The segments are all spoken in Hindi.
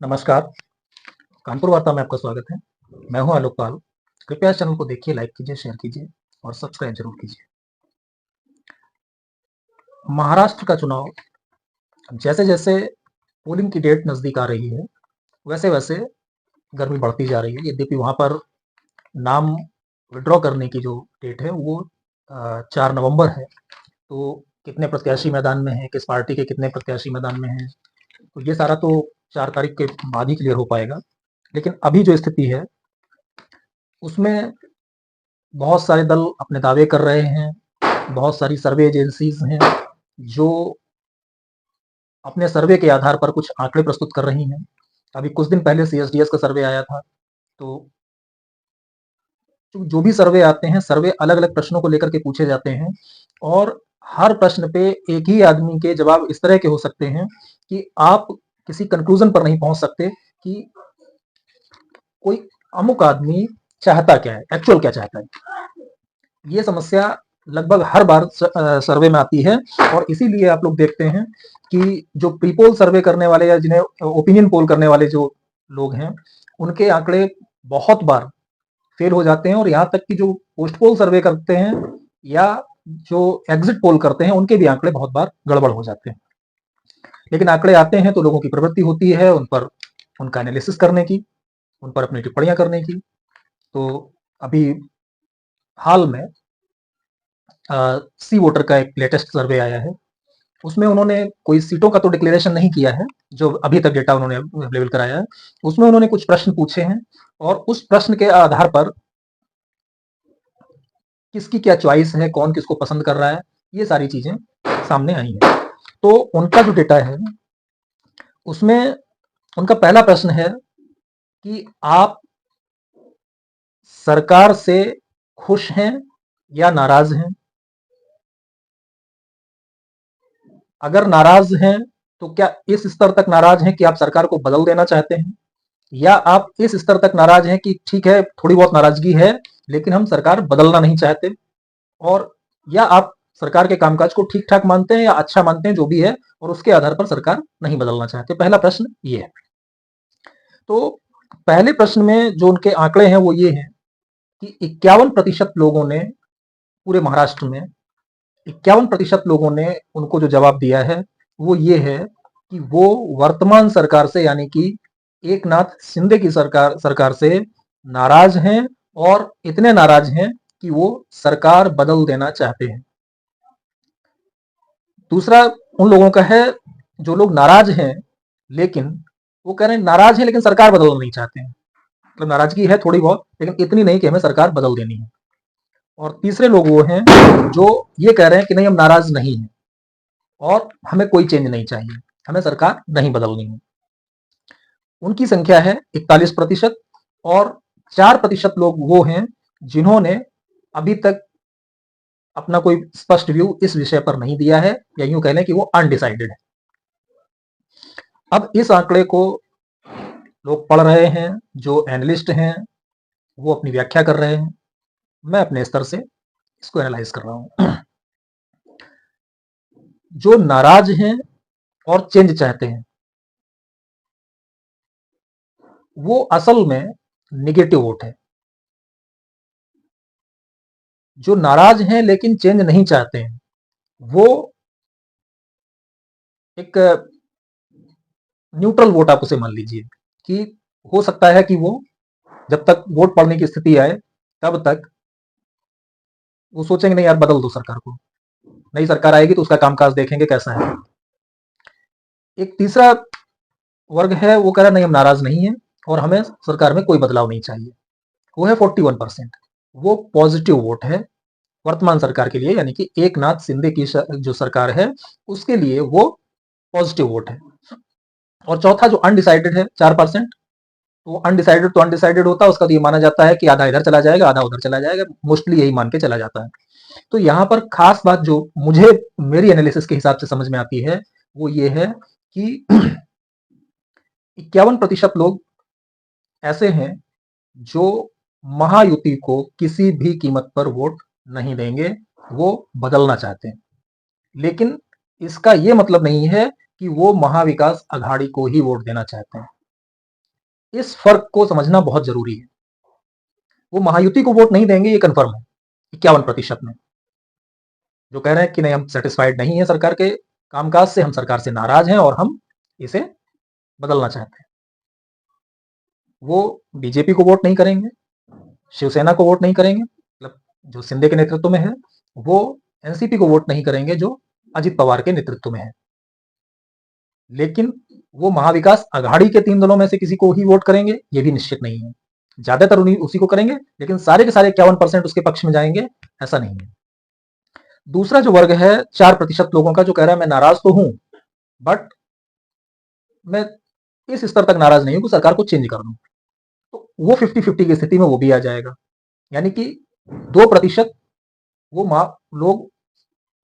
नमस्कार, कानपुर वार्ता में आपका स्वागत है। मैं हूं आलोक पाल। कृपया इस चैनल को देखिए, लाइक कीजिए, शेयर कीजिए और सब्सक्राइब जरूर कीजिए। महाराष्ट्र का चुनाव जैसे-जैसे पोलिंग की डेट नज़दीक आ रही है, वैसे-वैसे गर्मी बढ़ती जा रही है। यद्यपि वहाँ पर नाम विथड्रॉ करने की जो डेट है वो 4 नवंबर है। तो कितने प्रत्याशी मैदान में हैं, किस पार्टी के कितने प्रत्याशी मैदान में हैं, तो ये सारा तो 4 तारीख के बाद ही क्लियर हो पाएगा। लेकिन अभी जो स्थिति है, उसमें बहुत सारे दल अपने दावे कर रहे हैं, बहुत सारी सर्वे एजेंसीज हैं जो अपने सर्वे के आधार पर कुछ आंकड़े प्रस्तुत कर रही हैं। अभी कुछ दिन पहले सीएसडीएस का सर्वे आया था। तो जो भी सर्वे आते हैं, सर्वे अलग-अलग प्रश्नों को लेकर के पूछे जाते हैं और हर प्रश्न पे एक ही आदमी के जवाब इस तरह के हो सकते हैं कि आप किसी कंक्लूजन पर नहीं पहुंच सकते कि कोई अमुक आदमी चाहता क्या है, एक्चुअल क्या चाहता है। ये समस्या लगभग हर बार सर्वे में आती है और इसीलिए आप लोग देखते हैं कि जो प्री पोल सर्वे करने वाले या जिन्हें ओपिनियन पोल करने वाले जो लोग हैं, उनके आंकड़े बहुत बार फेल हो जाते हैं और यहाँ तक कि जो पोस्ट पोल सर्वे करते हैं या जो एग्जिट पोल करते हैं, उनके भी आंकड़े बहुत बार गड़बड़ हो जाते हैं। लेकिन आंकड़े आते हैं तो लोगों की प्रवृत्ति होती है उन पर उनका एनालिसिस करने की, उन पर अपनी टिप्पणियां करने की। तो अभी हाल में सी वोटर का एक लेटेस्ट सर्वे आया है। उसमें उन्होंने कोई सीटों का तो डिक्लेरेशन नहीं किया है, जो अभी तक डेटा उन्होंने अवेलेबल कराया है। उसमें उन्होंने कुछ प्रश्न पूछे हैं और उस प्रश्न के आधार पर किसकी क्या चॉइस है, कौन किसको पसंद कर रहा है, ये सारी चीजें सामने आई हैं। तो उनका जो डेटा है उसमें उनका पहला प्रश्न है कि आप सरकार से खुश हैं या नाराज हैं। अगर नाराज हैं तो क्या इस स्तर तक नाराज हैं कि आप सरकार को बदल देना चाहते हैं, या आप इस स्तर तक नाराज हैं कि ठीक है, थोड़ी बहुत नाराजगी है लेकिन हम सरकार बदलना नहीं चाहते, और या आप सरकार के कामकाज को ठीक ठाक मानते हैं या अच्छा मानते हैं, जो भी है, और उसके आधार पर सरकार नहीं बदलना चाहते। पहला प्रश्न ये है। तो पहले प्रश्न में जो उनके आंकड़े हैं वो ये हैं कि 51% लोगों ने, पूरे महाराष्ट्र में 51% लोगों ने उनको जो जवाब दिया है वो ये है कि वो वर्तमान सरकार से, यानी कि एकनाथ शिंदे की सरकार से नाराज हैं, और इतने नाराज हैं कि वो सरकार बदल देना चाहते हैं। दूसरा उन लोगों का है जो लोग नाराज हैं, लेकिन वो कह रहे हैं नाराज हैं लेकिन सरकार बदलना नहीं चाहते हैं। मतलब नाराजगी है थोड़ी बहुत, लेकिन इतनी नहीं कि हमें सरकार बदल देनी है। और तीसरे लोग वो हैं जो ये कह रहे हैं कि नहीं, हम नाराज नहीं हैं और हमें कोई चेंज नहीं चाहिए, हमें सरकार नहीं बदलनी है। उनकी संख्या है 41%। और 4% लोग वो हैं जिन्होंने अभी तक अपना कोई स्पष्ट व्यू इस विषय पर नहीं दिया है, या यूं कह लें कि वो अनडिसाइडेड है। अब इस आंकड़े को लोग पढ़ रहे हैं, जो एनालिस्ट हैं वो अपनी व्याख्या कर रहे हैं, मैं अपने स्तर से इसको एनालाइज कर रहा हूं। जो नाराज हैं और चेंज चाहते हैं वो असल में निगेटिव वोट है। जो नाराज हैं लेकिन चेंज नहीं चाहते हैं वो एक न्यूट्रल वोट, आप उसे मान लीजिए कि हो सकता है कि वो जब तक वोट पड़ने की स्थिति आए तब तक वो सोचेंगे नहीं यार, बदल दो सरकार को, नई सरकार आएगी तो उसका कामकाज देखेंगे कैसा है। एक तीसरा वर्ग है, वो कह रहा है नहीं, हम नाराज नहीं है और हमें सरकार में कोई बदलाव नहीं चाहिए। वो है 41%। वो पॉजिटिव वोट है वर्तमान सरकार के लिए, यानी कि एक नाथ शिंदे की जो सरकार है उसके लिए वो पॉजिटिव वोट है। और चौथा जो अनडिसाइडेड है 4%, तो अनडिसाइडेड तो अनडिसाइडेड होता है, उसका तो ये माना जाता है कि आधा इधर चला जाएगा आधा उधर चला जाएगा, मोस्टली यही मान के चला जाता है। तो यहाँ पर खास बात जो मुझे मेरी एनालिसिस के हिसाब से समझ में आती है वो ये है कि 51% लोग ऐसे हैं जो महायुति को किसी भी कीमत पर वोट नहीं देंगे, वो बदलना चाहते हैं। लेकिन इसका ये मतलब नहीं है कि वो महाविकास अघाड़ी को ही वोट देना चाहते हैं। इस फर्क को समझना बहुत जरूरी है। वो महायुति को वोट नहीं देंगे, ये कंफर्म है 51% में, जो कह रहे हैं कि नहीं, हम सेटिस्फाइड नहीं है सरकार के कामकाज से, हम सरकार से नाराज हैं और हम इसे बदलना चाहते हैं। वो बीजेपी को वोट नहीं करेंगे, शिवसेना को वोट नहीं करेंगे, मतलब जो शिंदे के नेतृत्व में है, वो एनसीपी को वोट नहीं करेंगे जो अजित पवार के नेतृत्व में है। लेकिन वो महाविकास अघाड़ी के 3 दलों में से किसी को ही वोट करेंगे, ये भी निश्चित नहीं है। ज्यादातर उन्हीं उसी को करेंगे, लेकिन सारे के सारे 51% उसके पक्ष में जाएंगे, ऐसा नहीं है। दूसरा जो वर्ग है 4% लोगों का, जो कह रहा है मैं नाराज तो हूं, बट मैं इस स्तर तक नाराज नहीं हूं कि सरकार को चेंज कर दूं, तो वो 50-50 की स्थिति में वो भी आ जाएगा। यानी कि 2% वो लोग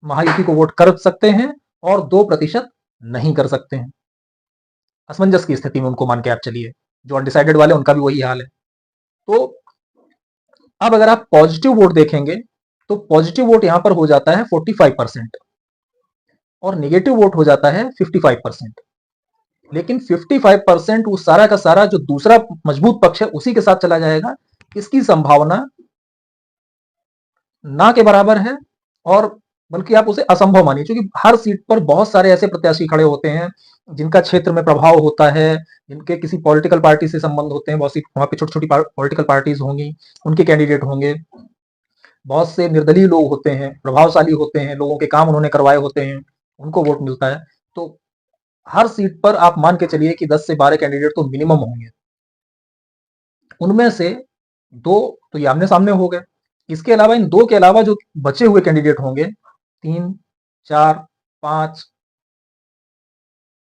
महायुति को वोट कर सकते हैं और 2% नहीं कर सकते हैं। असमंजस की स्थिति में उनको मान के आप चलिए, जो अनडिसाइडेड वाले उनका भी वही हाल है। तो अब अगर आप पॉजिटिव वोट देखेंगे तो पॉजिटिव वोट यहां पर हो जाता है 45% और नेगेटिव वोट हो जाता है 55%। लेकिन 55% वो सारा का सारा जो दूसरा मजबूत पक्ष है उसी के साथ चला जाएगा, इसकी संभावना ना के बराबर है, और बल्कि आप उसे असंभव मानिए, क्योंकि हर सीट पर बहुत सारे ऐसे प्रत्याशी खड़े होते हैं जिनका क्षेत्र में प्रभाव होता है, जिनके किसी पॉलिटिकल पार्टी से संबंध होते हैं, बहुत सी वहां पे छोटी छोटी पॉलिटिकल पार्टीज होंगी, उनके कैंडिडेट होंगे, बहुत से निर्दलीय लोग होते हैं, प्रभावशाली होते हैं, लोगों के काम उन्होंने करवाए होते हैं, उनको वोट मिलता है। तो हर सीट पर आप मान के चलिए कि 10 से 12 कैंडिडेट तो मिनिमम होंगे, उनमें से 2 तो ये आमने सामने हो गए। इसके अलावा इन 2 के अलावा जो बचे हुए कैंडिडेट होंगे 3, 4, 5,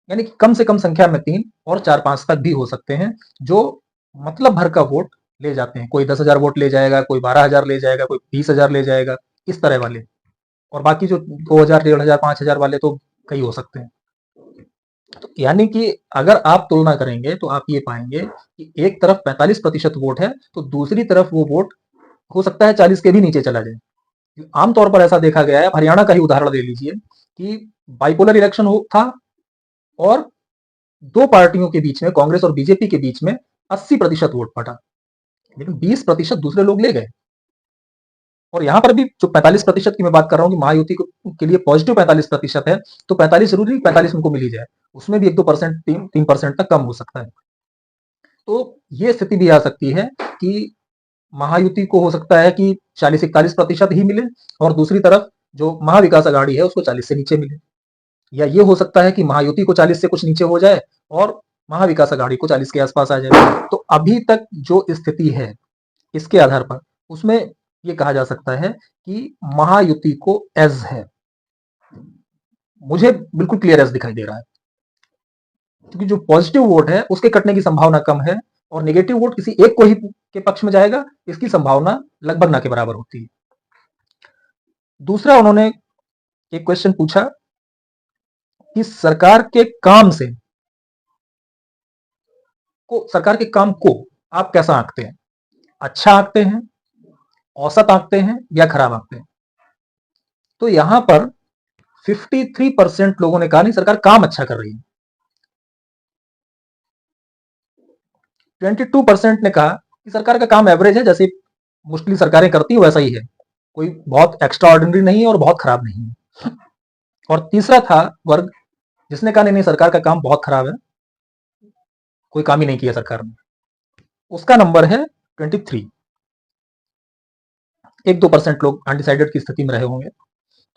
यानी कि कम से कम संख्या में 3 और 4, 5 तक भी हो सकते हैं, जो मतलब भर का वोट ले जाते हैं। कोई 10,000 वोट ले जाएगा, कोई 12,000 ले जाएगा, कोई 20,000 ले जाएगा, इस तरह वाले। और बाकी जो 2,000, 1,500, 5,000 वाले तो कई हो सकते हैं। तो यानी कि अगर आप तुलना करेंगे तो आप ये पाएंगे कि एक तरफ 45% वोट है, तो दूसरी तरफ वो वोट हो सकता है 40 के भी नीचे चला जाए। आमतौर पर ऐसा देखा गया है, हरियाणा का ही उदाहरण ले लीजिए कि बाइपोलर इलेक्शन था और 2 पार्टियों के बीच में, कांग्रेस और बीजेपी के बीच में 80% वोट पड़ा, लेकिन 20% दूसरे लोग ले गए। और यहां पर भी जो 45% की मैं बात कर रहा हूं कि महायुति के लिए पॉजिटिव 45% है, तो 45 जरूरी नहीं 45 उनको मिल ही जाए, उसमें भी 1-2%, 3% तक कम हो सकता है। तो ये स्थिति भी आ सकती है कि महायुति को हो सकता है कि 40-41% ही मिले और दूसरी तरफ जो महाविकास अघाड़ी है उसको 40 से नीचे मिले, या ये हो सकता है कि महायुति को 40 से कुछ नीचे हो जाए और महाविकास अघाड़ी को 40 के आसपास आ जाए। तो अभी तक जो स्थिति है इसके आधार पर उसमें ये कहा जा सकता है कि महायुति को एज है, मुझे बिल्कुल क्लियर एज दिखाई दे रहा है, क्योंकि जो पॉजिटिव वोट है उसके कटने की संभावना कम है और नेगेटिव वोट किसी एक को ही के पक्ष में जाएगा, इसकी संभावना लगभग ना के बराबर होती है। दूसरा उन्होंने एक क्वेश्चन पूछा कि सरकार के काम को आप कैसा आंकते हैं, अच्छा आंकते हैं, औसत आंकते हैं या खराब आंकते हैं। तो यहां पर 53% लोगों ने कहा नहीं, सरकार काम अच्छा कर रही है। 22% ने कहा कि सरकार का काम एवरेज है, जैसे मोस्टली सरकारें करती है वैसा ही है, कोई बहुत एक्स्ट्रा ऑर्डिनरी नहीं है और बहुत खराब नहीं है। और तीसरा था वर्ग जिसने कहा नहीं नहीं सरकार का काम बहुत खराब है, कोई काम ही नहीं किया सरकार ने, उसका नंबर है 23। 1-2% लोग अनडिसाइडेड की स्थिति में रहे होंगे।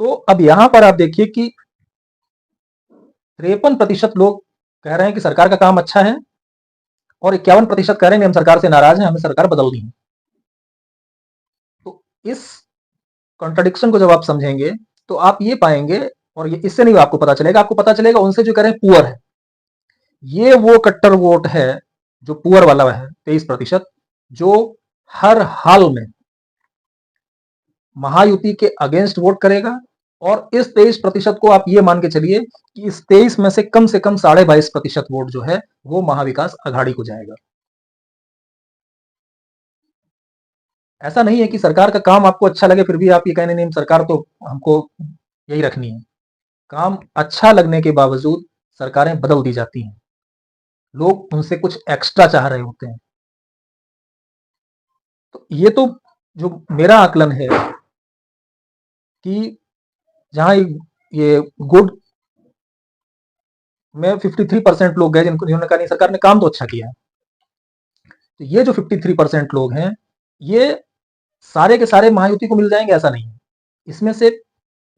तो अब यहां पर आप देखिए कि 53% लोग कह रहे हैं कि सरकार का काम अच्छा है और 51% कह रहे हैं कि हम सरकार से नाराज हैं, हमें सरकार बदलनी है। तो इस कॉन्ट्रडिक्शन को जब आप समझेंगे तो आप ये पाएंगे, और ये इससे नहीं आपको पता चलेगा, आपको पता चलेगा उनसे जो कह रहे हैं पुअर है, ये वो कट्टर वोट है जो पुअर वाला है 23%, जो हर हाल में महायुति के अगेंस्ट वोट करेगा। और इस 23% को आप ये मान के चलिए कि इस 23 में से कम 22.5% वोट जो है वो महाविकास अघाड़ी को जाएगा। ऐसा नहीं है कि सरकार का काम आपको अच्छा लगे फिर भी आप ये कहने नहीं सरकार तो हमको यही रखनी है। काम अच्छा लगने के बावजूद सरकारें बदल दी जाती हैं, लोग उनसे कुछ एक्स्ट्रा चाह रहे होते हैं। तो ये तो जो मेरा आकलन है कि जहां ये गुड में 53% लोग गए जिन्होंने कहा नहीं सरकार ने काम तो अच्छा किया है। तो ये जो 53% लोग हैं, ये सारे के सारे महायुति को मिल जाएंगे ऐसा नहीं है। इसमें से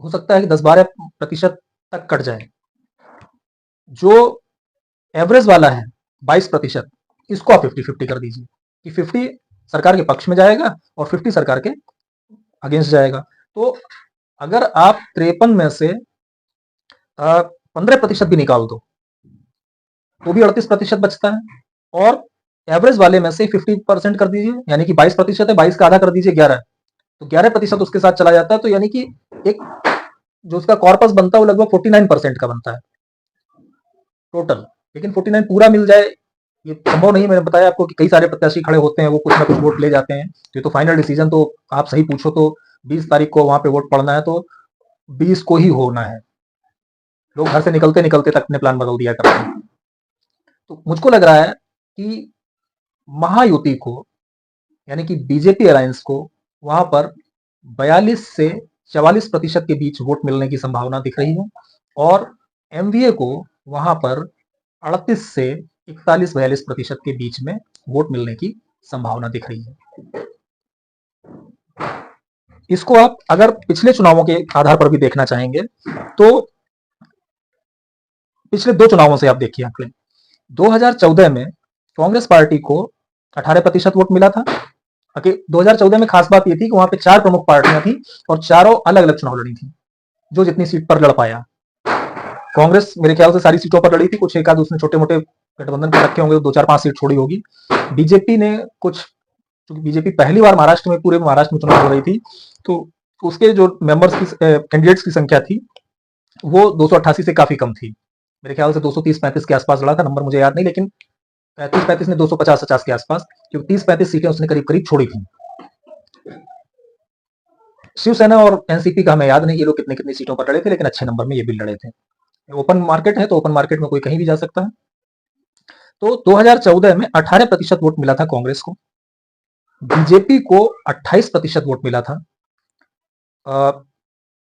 हो सकता है कि 10-12% तक कट जाए। जो एवरेज वाला है 22%, इसको आप 50-50 कर दीजिए कि 50 सरकार के पक्ष में जाएगा और 50 सरकार के अगेंस्ट जाएगा। तो अगर आप 53 में से 15% भी निकाल दो तो भी 38% बचता है, और एवरेज वाले में से 50% कर दीजिए, यानी कि 22% है, 22 का आधा कर दीजिए 11, तो 11% उसके साथ चला जाता है। तो यानी कि एक जो उसका कॉर्पस बनता है वो लगभग 49% का बनता है टोटल। लेकिन 49 पूरा मिल जाए ये संभव नहीं। मैंने बताया आपको कि कई सारे प्रत्याशी खड़े होते हैं, वो कुछ ना कुछ वोट ले जाते हैं। तो ये तो फाइनल डिसीजन तो आप सही पूछो तो 20 तारीख को वहां पे वोट पड़ना है, तो 20 को ही होना है। लोग घर से निकलते निकलते तक अपने प्लान बदल दिया करते हैं। तो मुझको लग रहा है कि महायुति को, यानी कि बीजेपी अलायंस को, वहां पर 42 से 44% के बीच वोट मिलने की संभावना दिख रही है, और एमवीए को वहां पर 38 से 41-42% के बीच में वोट मिलने की संभावना दिख रही है। इसको आप अगर पिछले चुनावों के आधार पर भी देखना चाहेंगे तो पिछले 2 चुनावों से आप देखिए आंकड़े। 2014 में कांग्रेस पार्टी को 18% वोट मिला था। 2014 में खास बात यह थी कि वहां पे 4 प्रमुख पार्टियां थी और चारों अलग अलग चुनाव लड़ी थी। जो जितनी सीट पर लड़ पाया, कांग्रेस मेरे ख्याल से सारी सीटों पर लड़ी थी, कुछ एक आध उसने छोटे मोटे गठबंधन पर रखे होंगे, 2-4-5 सीट छोड़ी होगी। बीजेपी ने कुछ, क्योंकि बीजेपी पहली बार महाराष्ट्र में, पूरे महाराष्ट्र में चुनाव लड़ रही थी, तो उसके जो मेंबर्स की कैंडिडेट्स की संख्या थी वो 288 से काफी कम थी। मेरे ख्याल से 230-35 के आसपास लड़ा था, नंबर मुझे याद नहीं, लेकिन 35-35 ने 250-50 के आसपास, क्योंकि 30-35 सीटें उसने करीब करीब छोड़ी थी। शिवसेना और एनसीपी का हमें याद नहीं ये लोग कितने कितनी सीटों पर लड़े थे, लेकिन अच्छे नंबर में ये भी लड़े थे। ओपन मार्केट है तो ओपन मार्केट में कोई कहीं भी जा सकता है। तो 2014 में 18% वोट मिला था कांग्रेस को, बीजेपी को 28% वोट मिला था,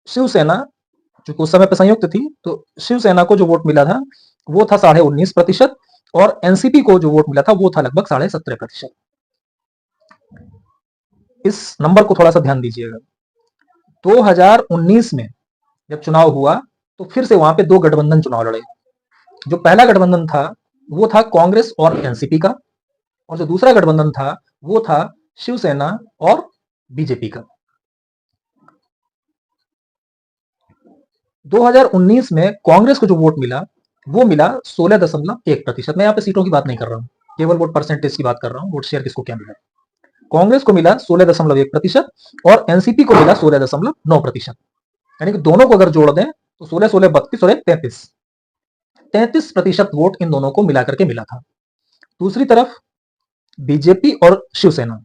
शिवसेना जो उस समय पर संयुक्त थी, तो शिवसेना को जो वोट मिला था वो था 19.5%, और एनसीपी को जो वोट मिला था वो था लगभग 17.5%। इस नंबर को थोड़ा सा ध्यान दीजिएगा। 2019 में जब चुनाव हुआ तो फिर से वहां पे 2 गठबंधन चुनाव लड़े। जो पहला गठबंधन था वो था कांग्रेस और एनसीपी का, और जो दूसरा गठबंधन था वो था शिवसेना और बीजेपी का। 2019 में कांग्रेस को जो वोट मिला वो मिला 16.1%। मैं यहाँ पे सीटों की बात नहीं कर रहा हूं, केवल वोट परसेंटेज की बात कर रहा हूं, वोट शेयर किसको क्या मिला। कांग्रेस को मिला 16.1% और एनसीपी को मिला 16.9%। यानी कि दोनों को अगर जोड़ दें तो 16, 16, 32 और 33% वोट इन दोनों को मिलाकर के मिला था। दूसरी तरफ बीजेपी और शिवसेना,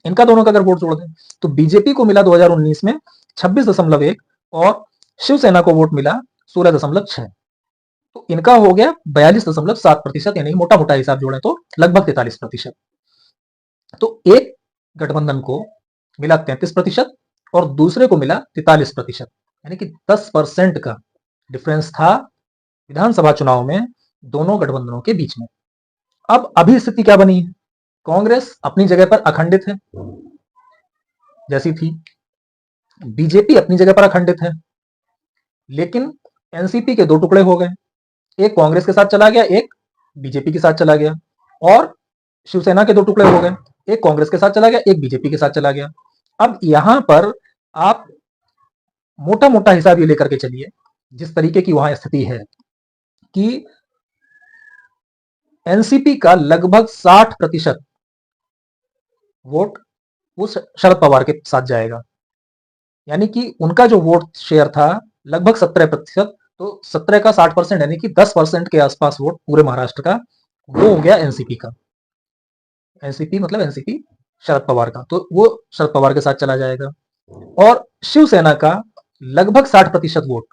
इनका दोनों का अगर वोट जोड़ दें तो बीजेपी को मिला 2019 में 26.1 और शिवसेना को वोट मिला 16.6। तो इनका हो गया 42.7%, यानी मोटा मोटा हिसाब जोड़े तो लगभग 43%। तो एक गठबंधन को मिला 33% और दूसरे को मिला 43%, यानी कि 10% का डिफरेंस था विधानसभा चुनाव में दोनों गठबंधनों के बीच में। अब अभी स्थिति क्या बनी है? कांग्रेस अपनी जगह पर अखंडित है जैसी थी, बीजेपी अपनी जगह पर अखंडित है, लेकिन एनसीपी के 2 टुकड़े हो गए, एक कांग्रेस के साथ चला गया, एक बीजेपी के साथ चला गया, और शिवसेना के 2 टुकड़े हो गए, एक कांग्रेस के साथ चला गया, एक बीजेपी के साथ चला गया। अब यहां पर आप मोटा मोटा हिसाब ये लेकर के चलिए, जिस तरीके की वहां स्थिति है कि एनसीपी का लगभग 60% वोट उस शरद पवार के साथ जाएगा, यानी कि उनका जो वोट शेयर था लगभग 17%, तो 17 का 60% यानी कि 10% के आसपास वोट पूरे महाराष्ट्र का वो हो गया एनसीपी का। एनसीपी मतलब एनसीपी शरद पवार का, तो वो शरद पवार के साथ चला जाएगा। और शिवसेना का लगभग 60% वोट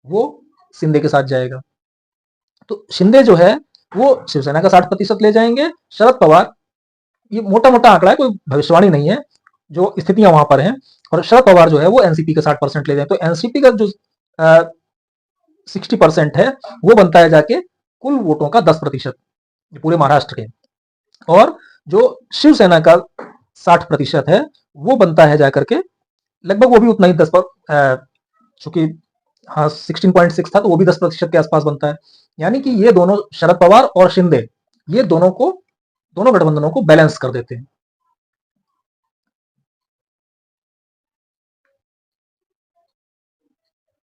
वो शिंदे के साथ जाएगा। तो शिंदे जो है वो शिवसेना का 60% ले जाएंगे। शरद पवार, ये मोटा मोटा आंकड़ा है, कोई भविष्यवाणी नहीं है, जो स्थितियां वहां पर हैं, और शरद पवार जो है वो एनसीपी का 60% ले जाए, तो एनसीपी का जो 60% है वो बनता है जाके कुल वोटों का 10% पूरे महाराष्ट्र के। और जो शिवसेना का 60% है वो बनता है जाकर के लगभग वो भी उतना ही 10 पर, चूंकि हाँ 16.6 था तो वो भी 10% के आसपास बनता है। यानी कि ये दोनों, शरद पवार और शिंदे, ये दोनों गठबंधनों को बैलेंस कर देते हैं।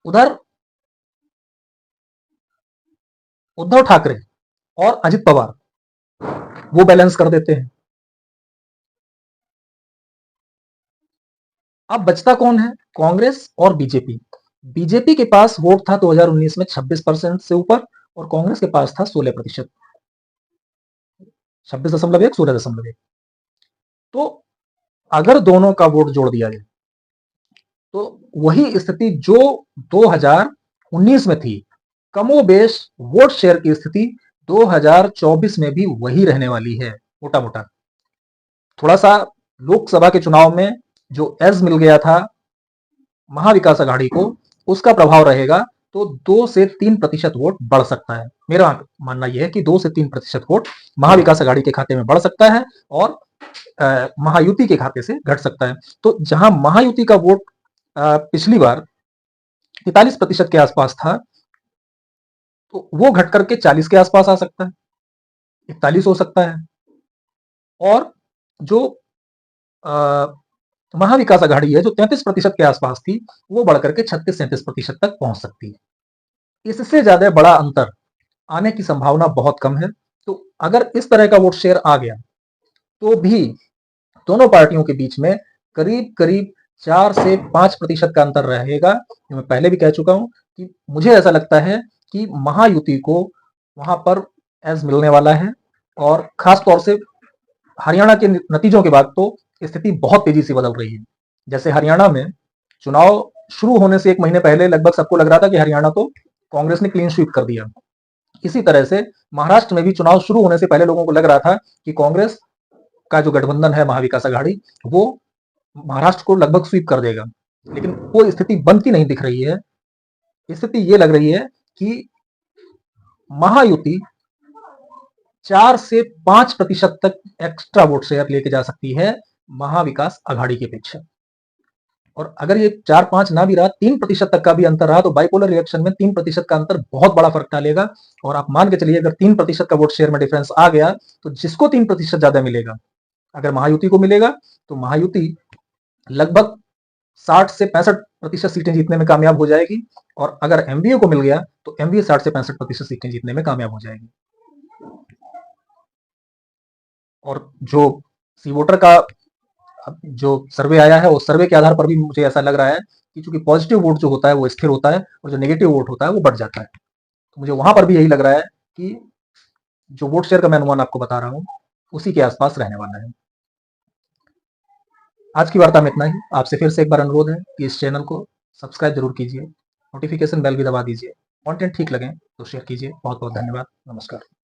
उधर उद्धव ठाकरे और अजित पवार वो बैलेंस कर देते हैं। अब बचता कौन है? कांग्रेस और बीजेपी। बीजेपी के पास वोट था 2019 में 26% से ऊपर, और कांग्रेस के पास था 16%, 26.1, 16.1। तो अगर दोनों का वोट जोड़ दिया जाए तो वही स्थिति जो 2019 में थी, कमोबेश वोट शेयर की स्थिति 2024 में भी वही रहने वाली है, मोटा मोटा। थोड़ा सा लोकसभा के चुनाव में जो एज मिल गया था महाविकास आघाड़ी को, उसका प्रभाव रहेगा, तो 2 से 3% वोट बढ़ सकता है। मेरा मानना यह है कि 2 से 3% वोट महाविकास आघाड़ी के खाते में बढ़ सकता है, और महायुति के खाते से घट सकता है। तो जहां महायुति का वोट पिछली बार 43% के आसपास था, तो वो घट करके 40 के आसपास आ सकता है, 41 हो सकता है। और जो महाविकास आघाड़ी है जो 33% के आसपास थी, वो बढ़कर के 36-37% तक पहुंच सकती है। इससे ज्यादा बड़ा अंतर आने की संभावना बहुत कम है। तो अगर इस तरह का वोट शेयर आ गया तो भी दोनों पार्टियों के बीच में करीब करीब 4 से 5% का अंतर रहेगा। मैं पहले भी कह चुका हूं कि मुझे ऐसा लगता है कि महायुति को वहां पर एज मिलने वाला है, और खास तौर से हरियाणा के नतीजों के बाद तो स्थिति बहुत तेजी से बदल रही है। जैसे हरियाणा में चुनाव शुरू होने से 1 महीने पहले लगभग सबको लग रहा था कि हरियाणा तो कांग्रेस ने क्लीन स्वीप कर दिया। इसी तरह से महाराष्ट्र में भी चुनाव शुरू होने से पहले लोगों को लग रहा था कि कांग्रेस का जो गठबंधन है महाविकास आघाड़ी, वो महाराष्ट्र को लगभग स्वीप कर देगा, लेकिन वो स्थिति बनती नहीं दिख रही है। स्थिति ये लग रही है कि महायुति 4 से 5% तक एक्स्ट्रा वोट शेयर लेके जा सकती है महाविकास आघाड़ी की अपेक्षा। और अगर ये 4-5 ना भी रहा, 3% तक का भी अंतर रहा, तो बाइपोलर इलेक्शन में 3% का अंतर बहुत बड़ा फर्क डालेगा। और आप मान के चलिए अगर 3% का वोट शेयर में डिफरेंस आ गया, तो जिसको 3% ज्यादा मिलेगा, अगर महायुति को मिलेगा तो महायुति लगभग 60 से 65% सीटें जीतने में कामयाब हो जाएगी, और अगर एमवीए को मिल गया तो एमवीए 60 से 65% सीटें जीतने में कामयाब हो जाएगी। और जो सी वोटर का जो सर्वे आया है, उस सर्वे के आधार पर भी मुझे ऐसा लग रहा है कि चूंकि पॉजिटिव वोट जो होता है वो स्थिर होता है, और जो नेगेटिव वोट होता है वो बढ़ जाता है। तो मुझे वहां पर भी यही लग रहा है कि जो वोट शेयर का मैं अनुमान आपको बता रहा हूं उसी के आसपास रहने वाला है। आज की वार्ता में इतना ही। आपसे फिर से एक बार अनुरोध है कि इस चैनल को सब्सक्राइब जरूर कीजिए, नोटिफिकेशन बेल भी दबा दीजिए। कंटेंट ठीक लगे तो शेयर कीजिए। बहुत बहुत धन्यवाद। नमस्कार।